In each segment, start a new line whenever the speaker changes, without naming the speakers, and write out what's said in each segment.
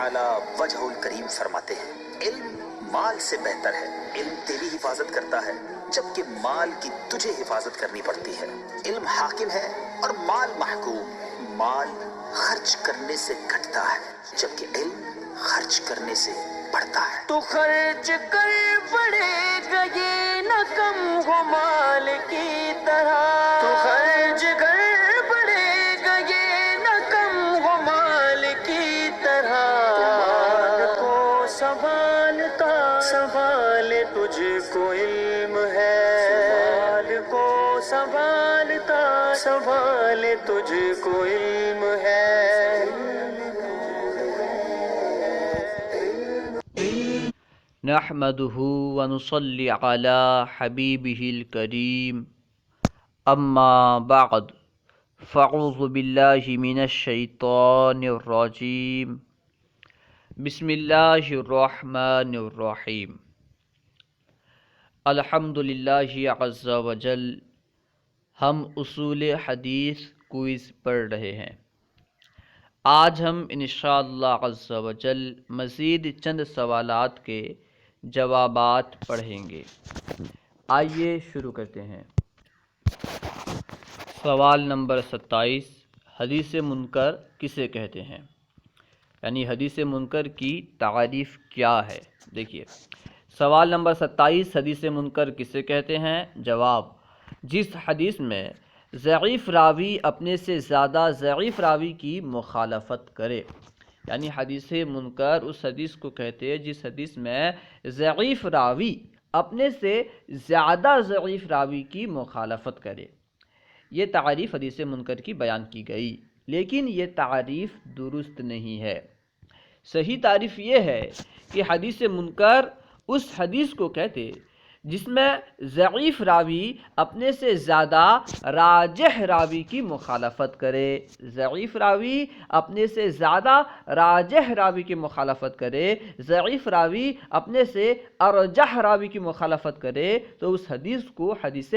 تعالی وجہ الکریم فرماتے ہیں، علم مال سے بہتر ہے، علم تیری حفاظت کرتا ہے جبکہ مال کی تجھے حفاظت کرنی پڑتی ہے۔ علم حاکم ہے اور مال محکوم۔ مال خرچ کرنے سے گھٹتا ہے جبکہ علم خرچ کرنے سے بڑھتا ہے۔
تو خرچ کر پڑے گا یہ نہ کم ہو مال کی طرح، تو خرچ کر پڑے گا یہ نہ کم ہو مال کی طرح، مال کو سنبھالتا سنبھالے تجھ کو علم ہے، مال کو سنبھالتا سنبھالے تجھ کو علم ہے۔
نحمده ونصلي على حبيبه الكريم اما بعد فاعوذ بالله من الشيطان الرجيم بسم الله الرحمن الرحيم الحمد للہ عز وجل۔ ہم اصول حدیث کوئز پڑھ رہے ہیں۔ آج ہم انشاءاللہ عز وجل مزید چند سوالات کے جوابات پڑھیں گے۔ آئیے شروع کرتے ہیں۔ سوال نمبر 27، حدیث منکر کسے کہتے ہیں؟ یعنی حدیث منکر کی تعریف کیا ہے؟ دیکھیے سوال نمبر 27، حدیث منکر کسے کہتے ہیں؟ جواب، جس حدیث میں ضعیف راوی اپنے سے زیادہ ضعیف راوی کی مخالفت کرے۔ یعنی حدیث منکر اس حدیث کو کہتے ہیں جس حدیث میں ضعیف راوی اپنے سے زیادہ ضعیف راوی کی مخالفت کرے۔ یہ تعریف حدیث منکر کی بیان کی گئی، لیکن یہ تعریف درست نہیں ہے۔ صحیح تعریف یہ ہے کہ حدیث منکر اس حدیث کو کہتے جس میں ضعیف راوی اپنے سے زیادہ راجح راوی کی مخالفت کرے۔ ضعیف راوی اپنے سے زیادہ راجح راوی کی مخالفت کرے، ضعیف راوی اپنے سے ارجح راوی کی مخالفت کرے تو اس حدیث کو حدیث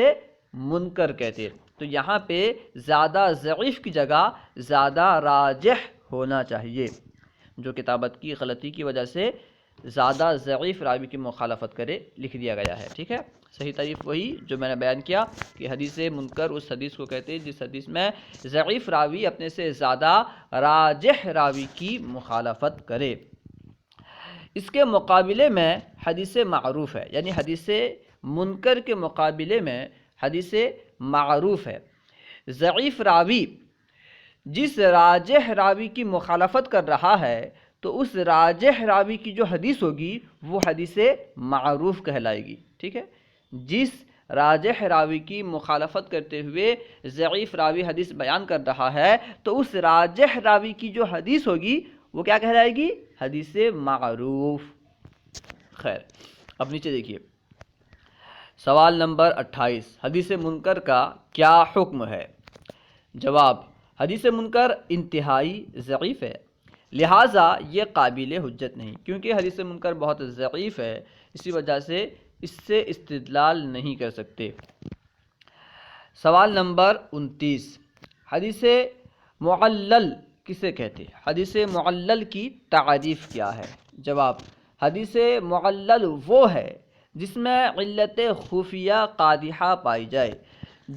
منکر کہتے۔ تو یہاں پہ زیادہ ضعیف کی جگہ زیادہ راجح ہونا چاہیے، جو کتابت کی غلطی کی وجہ سے زیادہ ضعیف راوی کی مخالفت کرے لکھ دیا گیا ہے۔ ٹھیک ہے، صحیح تعریف وہی جو میں نے بیان کیا کہ حدیث منکر اس حدیث کو کہتے ہیں جس حدیث میں ضعیف راوی اپنے سے زیادہ راجح راوی کی مخالفت کرے۔ اس کے مقابلے میں حدیث معروف ہے، یعنی حدیث منکر کے مقابلے میں حدیث معروف ہے۔ ضعیف راوی جس راجح راوی کی مخالفت کر رہا ہے تو اس راجح راوی کی جو حدیث ہوگی وہ حدیث معروف کہلائے گی۔ ٹھیک ہے، جس راجح راوی کی مخالفت کرتے ہوئے ضعیف راوی حدیث بیان کر رہا ہے تو اس راجح راوی کی جو حدیث ہوگی وہ کیا کہلائے گی؟ حدیث معروف۔ خیر، اب نیچے دیکھیے سوال نمبر 28، حدیث منکر کا کیا حکم ہے؟ جواب، حدیث منکر انتہائی ضعیف ہے، لہٰذا یہ قابل حجت نہیں، کیونکہ حدیث منکر بہت ضعیف ہے، اسی وجہ سے اس سے استدلال نہیں کر سکتے۔ سوال نمبر 29، حدیث معلل کسے کہتے ہیں؟ حدیث معلل کی تعریف کیا ہے؟ جواب، حدیث معلل وہ ہے جس میں علت خفیہ قادحہ پائی جائے۔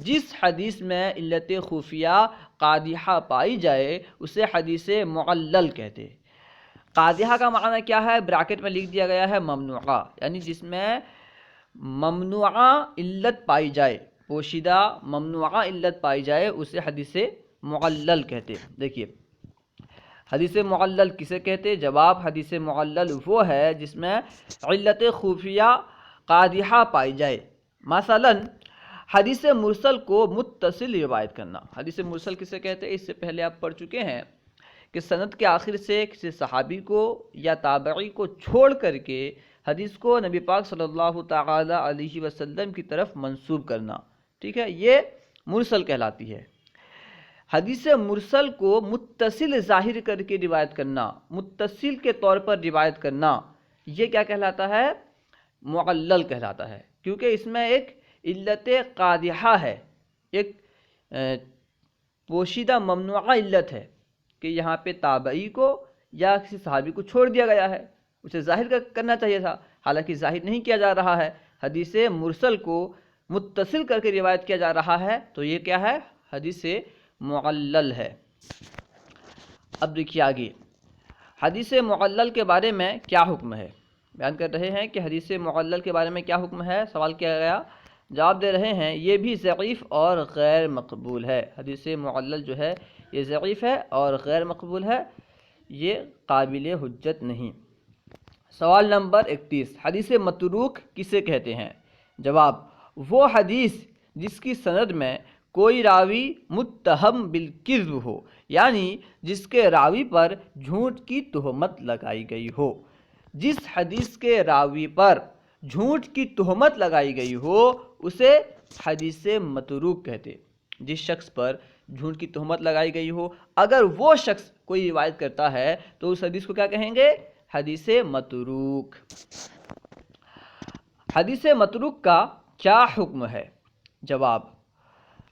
جس حدیث میں علت خفیہ قادحہ پائی جائے اسے حدیث معلل کہتے ہیں۔ قادحہ کا معنی کیا ہے؟ بریکٹ میں لکھ دیا گیا ہے ممنوعہ، یعنی جس میں ممنوعہ علت پائی جائے، پوشیدہ ممنوعہ علت پائی جائے اسے حدیث معلل کہتے ہیں۔ دیکھیے حدیث معلل کسے کہتے؟ جواب، حدیث معلل وہ ہے جس میں علت خفیہ قادحہ پائی جائے۔ مثلا حدیث مرسل کو متصل روایت کرنا۔ حدیث مرسل کسے کہتے ہیں؟ اس سے پہلے آپ پڑھ چکے ہیں کہ سند کے آخر سے کسی صحابی کو یا تابعی کو چھوڑ کر کے حدیث کو نبی پاک صلی اللہ تعالی علیہ وسلم کی طرف منسوب کرنا، ٹھیک ہے، یہ مرسل کہلاتی ہے۔ حدیث مرسل کو متصل ظاہر کر کے روایت کرنا، متصل کے طور پر روایت کرنا، یہ کیا کہلاتا ہے؟ معلل کہلاتا ہے، کیونکہ اس میں ایک علت قادحہ ہے، ایک پوشیدہ ممنوعہ علت ہے کہ یہاں پہ تابعی کو یا کسی صحابی کو چھوڑ دیا گیا ہے، اسے ظاہر کرنا چاہیے تھا، حالانکہ ظاہر نہیں کیا جا رہا ہے، حدیث مرسل کو متصل کر کے روایت کیا جا رہا ہے، تو یہ کیا ہے؟ حدیث معلل ہے۔ اب دیکھیے آگے حدیث معلل کے بارے میں کیا حکم ہے، بیان کر رہے ہیں کہ حدیث معلل کے بارے میں کیا حکم ہے، سوال کیا گیا، جواب دے رہے ہیں یہ بھی ضعیف اور غیر مقبول ہے۔ حدیث معلل جو ہے یہ ضعیف ہے اور غیر مقبول ہے، یہ قابل حجت نہیں۔ سوال نمبر 31، حدیث متروک کسے کہتے ہیں؟ جواب، وہ حدیث جس کی سند میں کوئی راوی متہم بالکذب ہو، یعنی جس کے راوی پر جھوٹ کی تہمت لگائی گئی ہو۔ جس حدیث کے راوی پر جھوٹ کی تہمت لگائی گئی ہو اسے حدیث متروک کہتے۔ جس شخص پر جھوٹ کی تہمت لگائی گئی ہو، اگر وہ شخص کوئی روایت کرتا ہے تو اس حدیث کو کیا کہیں گے؟ حدیث متروک۔ حدیث متروک کا کیا حکم ہے؟ جواب،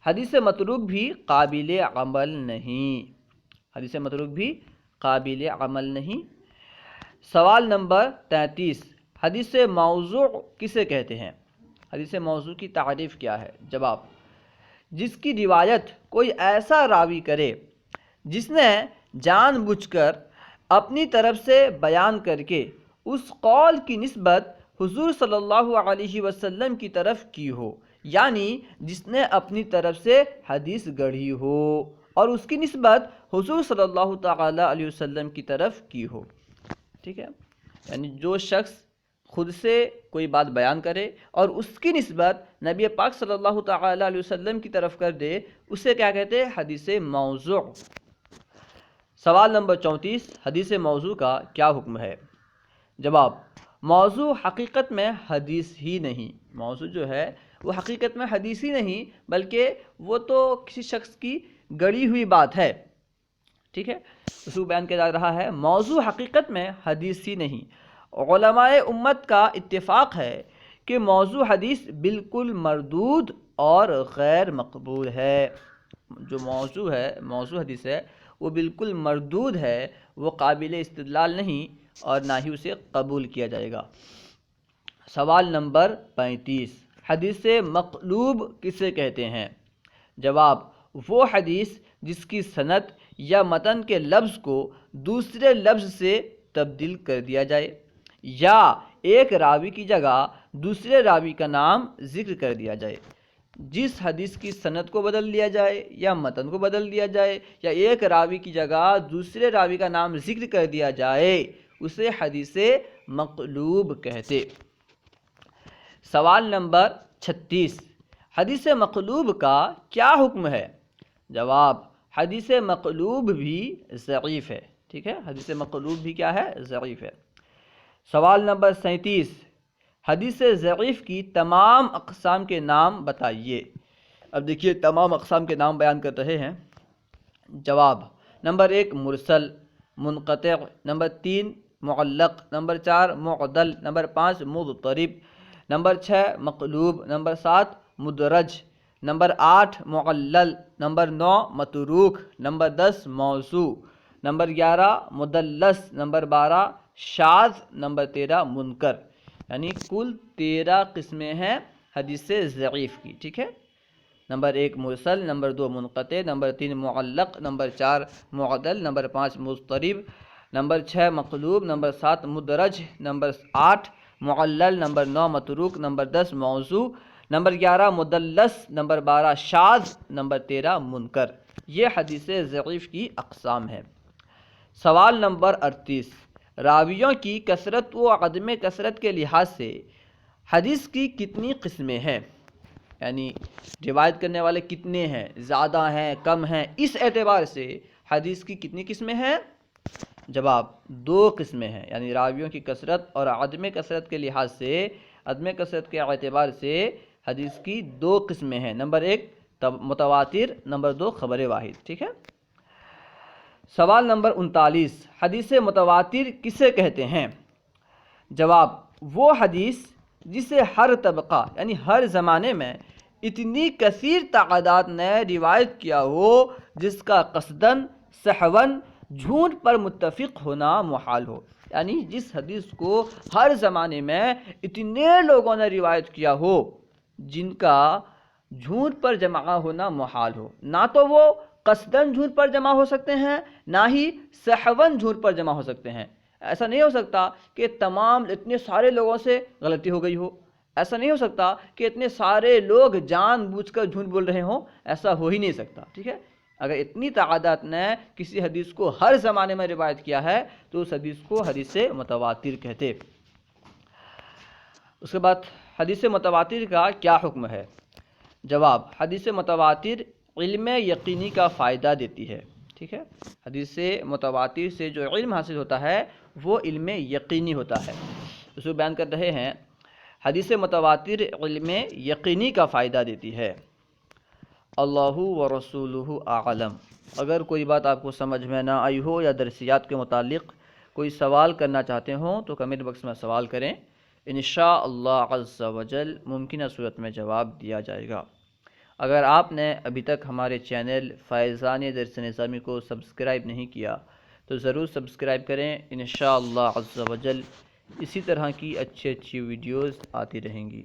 حدیث متروک بھی قابل عمل نہیں، حدیث متروک بھی قابل عمل نہیں۔ سوال نمبر 33، حدیث موضوع کسے کہتے ہیں؟ حدیث موضوع کی تعریف کیا ہے؟ جواب، جس کی روایت کوئی ایسا راوی کرے جس نے جان بوجھ کر اپنی طرف سے بیان کر کے اس قول کی نسبت حضور صلی اللہ علیہ وسلم کی طرف کی ہو، یعنی جس نے اپنی طرف سے حدیث گڑھی ہو اور اس کی نسبت حضور صلی اللہ تعالی علیہ وسلم کی طرف کی ہو۔ ٹھیک ہے، یعنی جو شخص خود سے کوئی بات بیان کرے اور اس کی نسبت نبی پاک صلی اللہ تعالی علیہ وسلم کی طرف کر دے، اسے کیا کہتے ہیں؟ حدیث موضوع۔ سوال نمبر 34، حدیث موضوع کا کیا حکم ہے؟ جواب، موضوع حقیقت میں حدیث ہی نہیں، موضوع جو ہے وہ حقیقت میں حدیث ہی نہیں بلکہ وہ تو کسی شخص کی گڑھی ہوئی بات ہے۔ ٹھیک ہے، اس کو بیان کیا جا رہا ہے، موضوع حقیقت میں حدیث ہی نہیں۔ علماء امت کا اتفاق ہے کہ موضوع حدیث بالکل مردود اور غیر مقبول ہے۔ جو موضوع ہے، موضوع حدیث ہے، وہ بالکل مردود ہے، وہ قابل استدلال نہیں اور نہ ہی اسے قبول کیا جائے گا۔ سوال نمبر 35، حدیث مقلوب کسے کہتے ہیں؟ جواب، وہ حدیث جس کی سند یا متن کے لفظ کو دوسرے لفظ سے تبدیل کر دیا جائے یا ایک راوی کی جگہ دوسرے راوی کا نام ذکر کر دیا جائے۔ جس حدیث کی سند کو بدل دیا جائے یا متن کو بدل دیا جائے یا ایک راوی کی جگہ دوسرے راوی کا نام ذکر کر دیا جائے اسے حدیث مقلوب کہتے۔ سوال نمبر 36، حدیث مقلوب کا کیا حکم ہے؟ جواب، حدیث مقلوب بھی ضعیف ہے۔ ٹھیک ہے، حدیث مقلوب بھی کیا ہے؟ ضعیف ہے۔ سوال نمبر 37، حدیث ضعیف کی تمام اقسام کے نام بتائیے۔ اب دیکھیے تمام اقسام کے نام بیان کر رہے ہیں۔ جواب، نمبر 1 مرسل، منقطع، نمبر 3 معلق، نمبر 4 معضل، نمبر 5 مضطرب، نمبر 6 مقلوب، نمبر 7 مدرج، نمبر 8 معلل، نمبر 9 متروک، نمبر 10 موضوع، نمبر 11 مدلس، نمبر 12 شاذ، نمبر 13 منکر۔ یعنی کل 13 قسمیں ہیں حدیث ضعیف کی۔ ٹھیک ہے، نمبر 1 مرسل، نمبر 2 منقطع، نمبر 3 معلق، نمبر 4 معدل، نمبر 5 مضطرب، نمبر 6 مقلوب، نمبر 7 مدرج، نمبر 8 معلل، نمبر 9 متروک، نمبر 10 موضوع، نمبر 11 مدلس، نمبر 12 شاذ، نمبر 13 منکر۔ یہ حدیث ضعیف کی اقسام ہے۔ سوال نمبر 38، راویوں کی کثرت و عدم کثرت کے لحاظ سے حدیث کی کتنی قسمیں ہیں؟ یعنی روایت کرنے والے کتنے ہیں، زیادہ ہیں کم ہیں، اس اعتبار سے حدیث کی کتنی قسمیں ہیں؟ جواب، 2 قسمیں ہیں، یعنی راویوں کی کثرت اور عدم کثرت کے لحاظ سے، عدم کثرت کے اعتبار سے حدیث کی 2 قسمیں ہیں۔ نمبر 1 متواتر، نمبر 2 خبر واحد۔ ٹھیک ہے، سوال نمبر 39، حدیث متواتر کسے کہتے ہیں؟ جواب، وہ حدیث جسے ہر طبقہ یعنی ہر زمانے میں اتنی کثیر تعداد نے روایت کیا ہو جس کا قصداً سہواً جھوٹ پر متفق ہونا محال ہو، یعنی جس حدیث کو ہر زمانے میں اتنے لوگوں نے روایت کیا ہو جن کا جھوٹ پر جمع ہونا محال ہو، نہ تو وہ قصداً جھوٹ پر جمع ہو سکتے ہیں، نہ ہی سہواً جھوٹ پر جمع ہو سکتے ہیں۔ ایسا نہیں ہو سکتا کہ تمام اتنے سارے لوگوں سے غلطی ہو گئی ہو، ایسا نہیں ہو سکتا کہ اتنے سارے لوگ جان بوجھ کر جھوٹ بول رہے ہوں، ایسا ہو ہی نہیں سکتا، ٹھیک ہے۔ اگر اتنی تعداد نے کسی حدیث کو ہر زمانے میں روایت کیا ہے تو اس حدیث کو حدیث متواتر کہتے۔ اس کے بعد حدیث متواتر کا کیا حکم ہے؟ جواب، حدیث متواتر علم یقینی کا فائدہ دیتی ہے، ٹھیک ہے۔ حدیث متواتر سے جو علم حاصل ہوتا ہے وہ علم یقینی ہوتا ہے۔ اس کو بیان کر رہے ہیں، حدیث متواتر علم یقینی کا فائدہ دیتی ہے۔ اللہ و رسولہ اعلم۔ اگر کوئی بات آپ کو سمجھ میں نہ آئی ہو یا درسیات کے متعلق کوئی سوال کرنا چاہتے ہوں تو کمنٹ باکس میں سوال کریں، انشاءاللہ عز و جل ممکنہ صورت میں جواب دیا جائے گا۔ اگر آپ نے ابھی تک ہمارے چینل فیضان درس نظامی کو سبسکرائب نہیں کیا تو ضرور سبسکرائب کریں، انشاءاللہ عز و جل اسی طرح کی اچھی ویڈیوز آتی رہیں گی۔